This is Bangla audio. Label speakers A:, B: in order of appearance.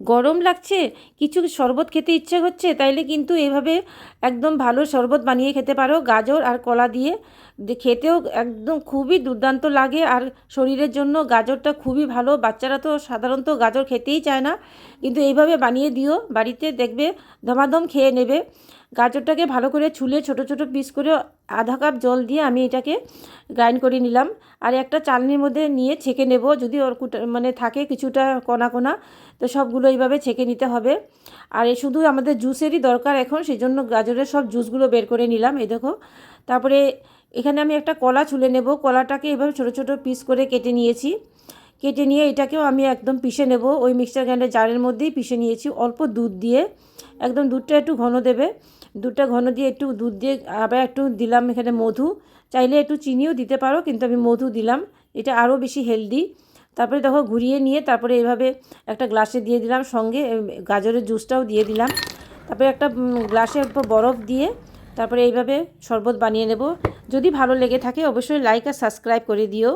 A: গরম লাগছে, কিছু শরবত খেতে ইচ্ছে হচ্ছে, তাইলে কিন্তু এভাবে একদম ভালো শরবত বানিয়ে খেতে পারো গাজর আর কলা দিয়ে। খেতেও একদম খুবই দুর্দান্ত লাগে, আর শরীরের জন্য গাজরটা খুবই ভালো। বাচ্চারা তো সাধারণত গাজর খেতেই চায় না, কিন্তু এইভাবে বানিয়ে দিও বাড়িতে, দেখবে ধমাধম খেয়ে নেবে। গাজরটাকে ভালো করে ছুলে ছোট ছোট পিস করে আধা কাপ জল দিয়ে আমি এটাকে গ্রাইন্ড করে নিলাম। আর একটা চালনির মধ্যে নিয়ে ছেঁকে নেব, যদি ওর মানে থাকে কিছুটা কণা কণা, তো সবগুলো এইভাবে ছেঁকে নিতে হবে। আর এ শুধু আমাদের জুসেরই দরকার এখন, সেই জন্য গাজরের সব জুসগুলো বের করে নিলাম, এই দেখো। তারপরে এখানে আমি একটা কলা ছুলে নেব, কলাটাকে এভাবে ছোট ছোট পিস করে কেটে নিয়েছি। কেটে নিয়ে এটাকেও আমি একদম পিষে নেব, ওই মিক্সচার গ্রাইন্ডার জারের মধ্যেই পিষে নিয়েছি অল্প দুধ দিয়ে। একদম দুধটা একটু ঘন দেবে, দুধটা ঘন দিয়ে একটু দুধ দিয়ে আবার একটু দিলাম এখানে মধু, চাইলে একটু চিনিও দিতে পারো, কিন্তু আমি মধু দিলাম, এটা আরও বেশি হেলদি। তারপরে দেখো ঘুরিয়ে নিয়ে তারপরে এইভাবে একটা গ্লাসে দিয়ে দিলাম, সঙ্গে গাজরের জুসটাও দিয়ে দিলাম। তারপরে একটা গ্লাসে অল্প বরফ দিয়ে তারপরে এইভাবে শরবত বানিয়ে নেব। যদি ভালো লেগে থাকে অবশ্যই লাইক আর সাবস্ক্রাইব করে দিও।